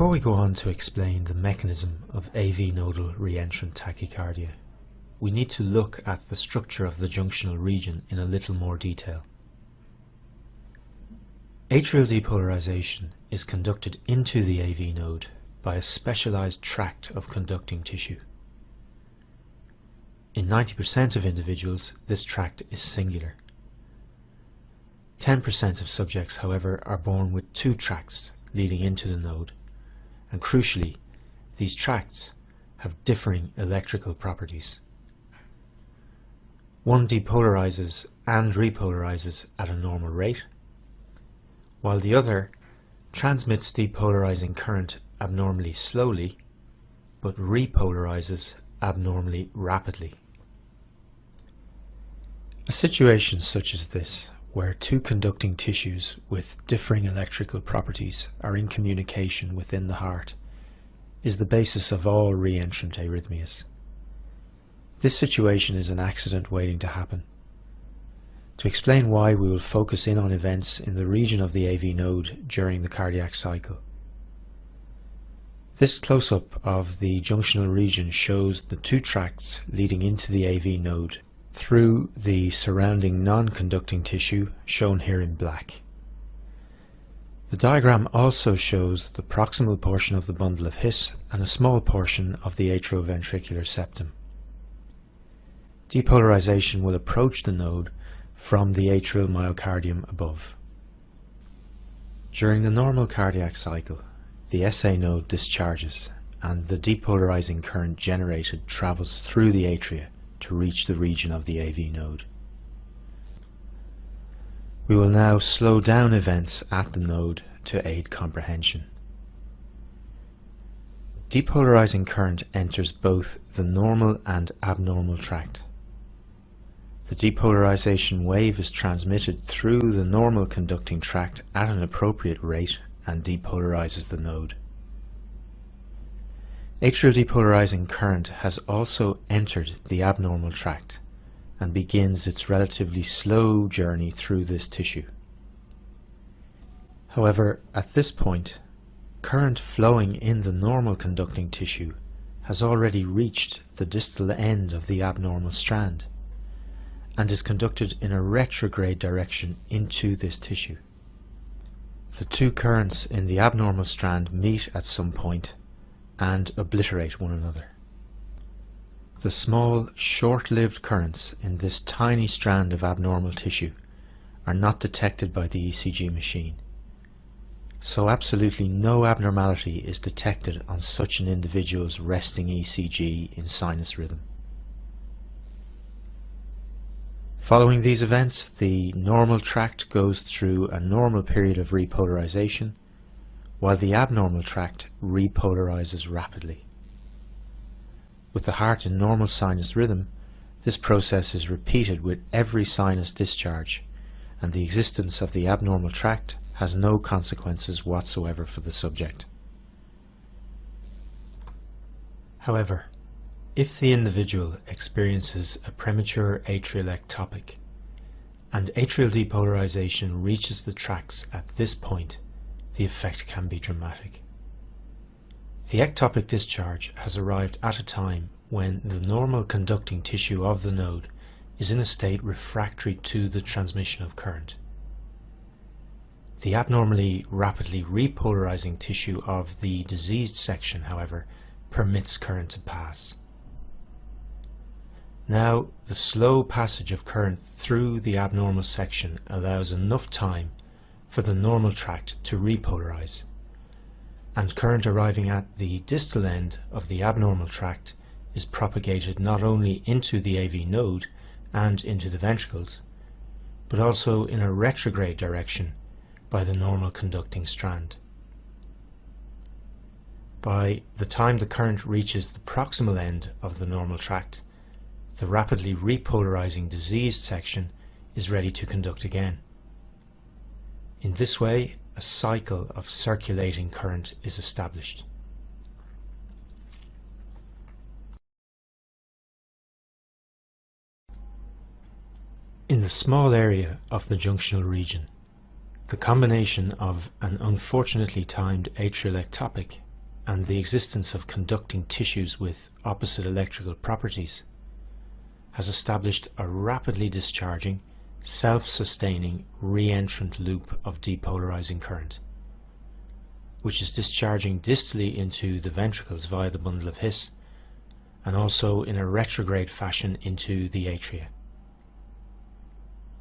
Before we go on to explain the mechanism of AV nodal reentrant tachycardia, we need to look at the structure of the junctional region in a little more detail. Atrial depolarization is conducted into the AV node by a specialized tract of conducting tissue. In 90% of individuals, this tract is singular. 10% of subjects, however, are born with two tracts leading into the node, and crucially, these tracts have differing electrical properties. One depolarizes and repolarizes at a normal rate, while the other transmits depolarizing current abnormally slowly, but repolarizes abnormally rapidly. A situation such as this, where two conducting tissues with differing electrical properties are in communication within the heart, is the basis of all reentrant arrhythmias. This situation is an accident waiting to happen. To explain why, we will focus in on events in the region of the AV node during the cardiac cycle. This close-up of the junctional region shows the two tracts leading into the AV node through the surrounding non-conducting tissue, shown here in black. The diagram also shows the proximal portion of the bundle of His and a small portion of the atrioventricular septum. Depolarization will approach the node from the atrial myocardium above. During the normal cardiac cycle, the SA node discharges and the depolarizing current generated travels through the atria to reach the region of the AV node. We will now slow down events at the node to aid comprehension. Depolarizing current enters both the normal and abnormal tract. The depolarization wave is transmitted through the normal conducting tract at an appropriate rate and depolarizes the node. Atrial depolarizing current has also entered the abnormal tract and begins its relatively slow journey through this tissue. However, at this point, current flowing in the normal conducting tissue has already reached the distal end of the abnormal strand and is conducted in a retrograde direction into this tissue. The two currents in the abnormal strand meet at some point and obliterate one another. The small, short-lived currents in this tiny strand of abnormal tissue are not detected by the ECG machine, so absolutely no abnormality is detected on such an individual's resting ECG in sinus rhythm. Following these events, the normal tract goes through a normal period of repolarization, while the abnormal tract repolarizes rapidly. With the heart in normal sinus rhythm, this process is repeated with every sinus discharge, and the existence of the abnormal tract has no consequences whatsoever for the subject. However, if the individual experiences a premature atrial ectopic and atrial depolarization reaches the tracts at this point, the effect can be dramatic. The ectopic discharge has arrived at a time when the normal conducting tissue of the node is in a state refractory to the transmission of current. The abnormally rapidly repolarizing tissue of the diseased section, however, permits current to pass. Now, the slow passage of current through the abnormal section allows enough time for the normal tract to repolarize, and current arriving at the distal end of the abnormal tract is propagated not only into the AV node and into the ventricles, but also in a retrograde direction by the normal conducting strand. By the time the current reaches the proximal end of the normal tract, the rapidly repolarizing diseased section is ready to conduct again. In this way, a cycle of circulating current is established. In the small area of the junctional region, the combination of an unfortunately timed atrial ectopic and the existence of conducting tissues with opposite electrical properties has established a rapidly discharging, self-sustaining reentrant loop of depolarizing current, which is discharging distally into the ventricles via the bundle of His, and also in a retrograde fashion into the atria.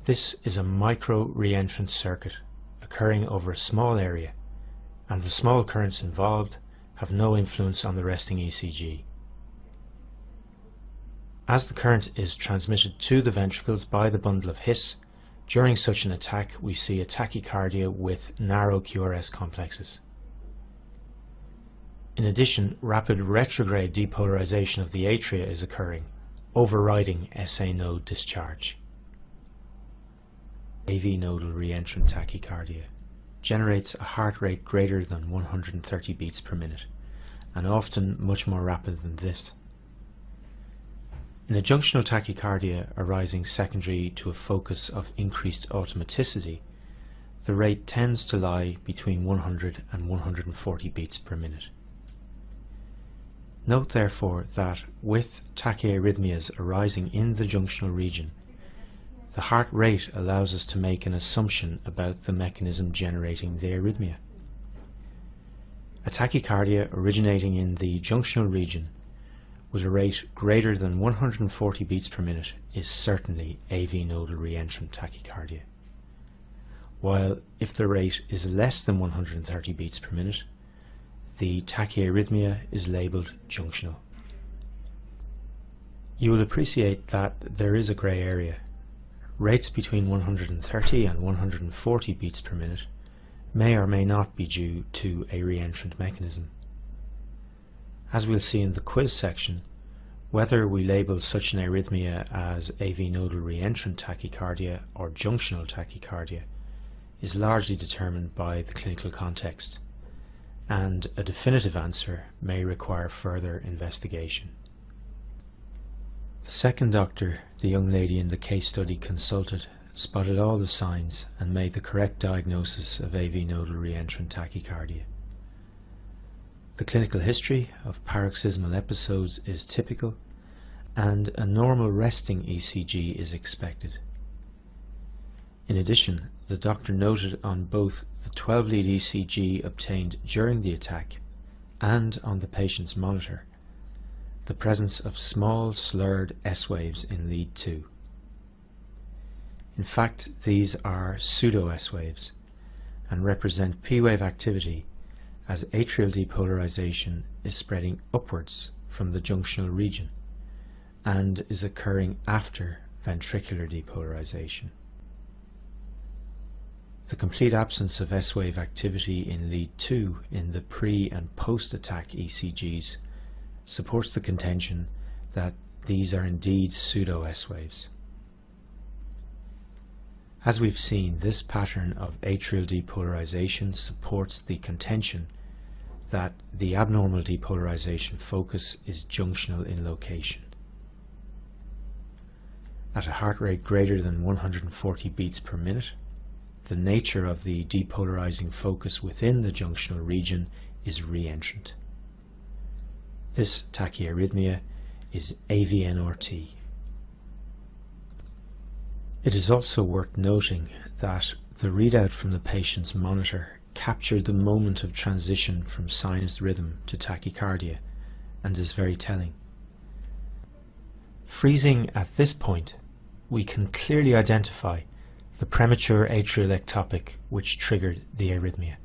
This is a micro reentrant circuit occurring over a small area, and the small currents involved have no influence on the resting ECG. As the current is transmitted to the ventricles by the bundle of His, during such an attack we see a tachycardia with narrow QRS complexes. In addition, rapid retrograde depolarization of the atria is occurring, overriding SA node discharge. AV nodal reentrant tachycardia generates a heart rate greater than 130 beats per minute, and often much more rapid than this. In a junctional tachycardia arising secondary to a focus of increased automaticity, the rate tends to lie between 100 and 140 beats per minute. Note therefore that with tachyarrhythmias arising in the junctional region, the heart rate allows us to make an assumption about the mechanism generating the arrhythmia. A tachycardia originating in the junctional region with a rate greater than 140 beats per minute is certainly AV nodal reentrant tachycardia, while if the rate is less than 130 beats per minute, the tachyarrhythmia is labelled junctional. You will appreciate that there is a grey area. Rates between 130 and 140 beats per minute may or may not be due to a reentrant mechanism. As we'll see in the quiz section, whether we label such an arrhythmia as AV nodal reentrant tachycardia or junctional tachycardia is largely determined by the clinical context, and a definitive answer may require further investigation. The second doctor the young lady in the case study consulted spotted all the signs and made the correct diagnosis of AV nodal reentrant tachycardia. The clinical history of paroxysmal episodes is typical, and a normal resting ECG is expected. In addition, the doctor noted on both the 12-lead ECG obtained during the attack and on the patient's monitor the presence of small slurred S waves in lead 2. In fact, these are pseudo S waves and represent P wave activity as atrial depolarization is spreading upwards from the junctional region and is occurring after ventricular depolarization. The complete absence of S wave activity in lead 2 in the pre and post-attack ECGs supports the contention that these are indeed pseudo S waves. As we've seen, this pattern of atrial depolarization supports the contention that the abnormal depolarization focus is junctional in location. At a heart rate greater than 140 beats per minute, the nature of the depolarizing focus within the junctional region is reentrant. This tachyarrhythmia is AVNRT. It is also worth noting that the readout from the patient's monitor captured the moment of transition from sinus rhythm to tachycardia and is very telling. Freezing at this point, we can clearly identify the premature atrial ectopic which triggered the arrhythmia.